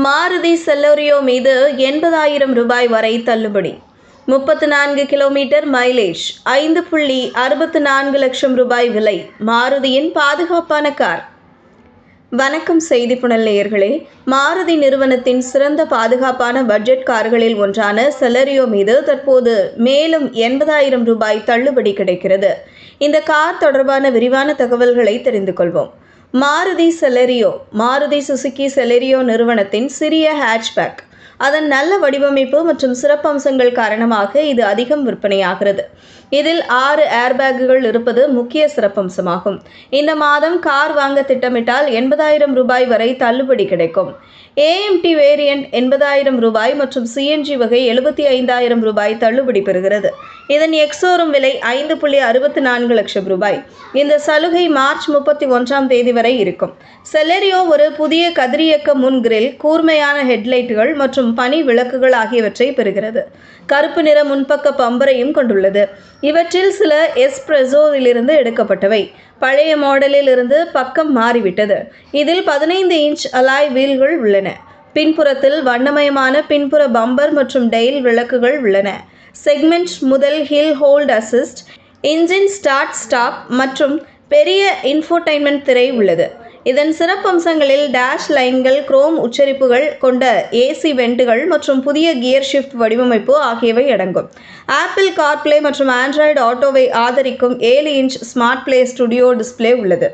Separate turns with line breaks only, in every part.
Maruti Celerio மீது 80,000 ரூபாய் வரை தள்ளுபடி. 34 கிலோமீட்டர் மைலேஜ், 5.64 லட்சம் ரூபாய் விலை. மாருதியின் பாதுகாப்பான கார். வணக்கம் செய்திப்புணல் நேயர்களே. மாருதி நிறுவனத்தின் சிறந்த பாதுகாப்பான பட்ஜெட் கார்களில் ஒன்றான செலரியோ மீது தற்போது மேலும் 80,000 ரூபாய் தள்ளுபடி கிடைக்கிறது. இந்த கார் தொடர்பான விரிவான தகவல்களை தெரிந்து கொள்வோம். Maruti Celerio Maruti Suzuki Celerio நிறுவனத்தின் சிறிய ஹேட்ச்பேக். அதன் நல்ல வடிவமைப்பு மற்றும் சிறப்பம்சங்கள் காரணமாக இது அதிகம் விற்பனையாகிறது. இதில் 6 ஏர்பேக்குகள் இருப்பது முக்கிய சிறப்பம்சமாகும். இந்த மாதம் கார் வாங்க திட்டமிட்டால் 80,000 ரூபாய் வரை தள்ளுபடி கிடைக்கும். AMT வேரியண்ட் 80,000 ரூபாய் மற்றும் CNG வகை 75,000 ரூபாய் தள்ளுபடி பெறுகிறது. இதன் எக்ஸோரூம் விலை 5.64 லட்சம் ரூபாய். இந்த சலுகை மார்ச் 31ஆம் தேதி வரை இருக்கும். செலரியோ ஒரு புதிய கதிரியக்க முன் கிரில், கூர்மையான ஹெட்லைட்டுகள் மற்றும் பனி விளக்குகள் ஆகியவற்றை பெறுகிறது. கருப்பு நிற முன்பக்க பம்பரையும் கொண்டுள்ளது. இவற்றில் சில எஸ்பிரஸோவிலிருந்து எடுக்கப்பட்டவை. பழைய மாடலில் இருந்து பக்கம் மாறிவிட்டது. இதில் 15 இன்ச் அலாய் வீல்கள் உள்ளன. பின்புறத்தில் வண்ணமயமான பின்புற பம்பர் மற்றும் டெயில் விளக்குகள் உள்ளன. செக்மெண்ட் முதல் hill hold assist, engine start stop மற்றும் பெரிய இன்ஃபோடைன்மெண்ட் திரை உள்ளது. இதன் சிறப்பம்சங்களில் டேஷ் லைன்கள், குரோம் உச்சரிப்புகள் கொண்ட AC வென்ட்டுகள் மற்றும் புதிய கியர் ஷிஃப்ட் வடிவமைப்பு ஆகியவை அடங்கும். ஆப்பிள் கார்ப்ளே மற்றும் ஆண்ட்ராய்டு ஆட்டோவை ஆதரிக்கும் 7 inch smart play studio display உள்ளது.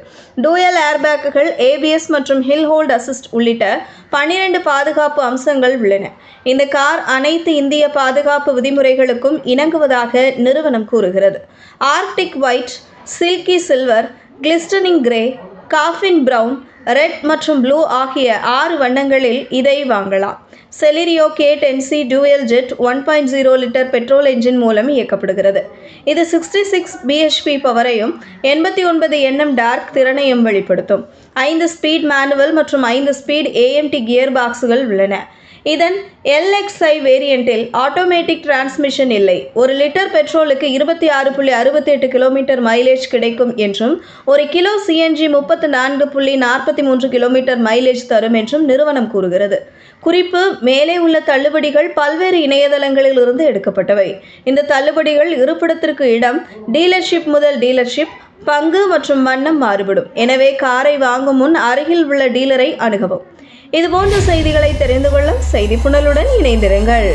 டூயல் ஏர்பேக்குகள், ABS மற்றும் ஹில் ஹோல்ட் அசிஸ்ட் உள்ளிட்ட 12 பாதுகாப்பு அம்சங்கள் உள்ளன. இந்த கார் அனைத்து இந்திய பாதுகாப்பு விதிமுறைகளுக்கும் இணங்குவதாக நிறுவனம் கூறுகிறது. Arctic white, silky silver, glistening grey, caffeine brown, red மற்றும் ப்ளூ ஆகிய 6 வண்ணங்களில் இதை வாங்கலாம். Celerio K10C dual jet 1.0 litre petrol engine மூலம் இயக்கப்படுகிறது. இது 66 bhp பவரையும் 89 Nm டார்க் திறனையும் வெளிப்படுத்தும். 5 ஸ்பீட் மேனுவல் மற்றும் 5 ஸ்பீட் AMT கியர் பாக்ஸுகள் உள்ளன. இதன் LXI வேரியண்டில் ஆட்டோமேட்டிக் டிரான்ஸ்மிஷன் இல்லை. 1 லிட்டர் பெட்ரோலுக்கு 26.68 கிலோமீட்டர் மைலேஜ் கிடைக்கும் என்றும் 1 கிலோ CNG 34.43 கிலோமீட்டர் மைலேஜ் தரும் என்றும் நிறுவனம் கூறுகிறது. குறிப்பு: மேலே உள்ள தள்ளுபடிகள் பல்வேறு இணையதளங்களில் இருந்து எடுக்கப்பட்டவை. இந்த தள்ளுபடிகள் இருப்பிடத்திற்கு இடம், டீலர்ஷிப் முதல் டீலர்ஷிப், பங்கு மற்றும் வண்ணம் மாறுபடும். எனவே காரை வாங்கும் முன் அருகில் உள்ள டீலரை அணுகவும். இதுபோன்ற செய்திகளை தெரிந்து கொள்ள செய்திப்புணலுடன் இணைந்திருங்கள்.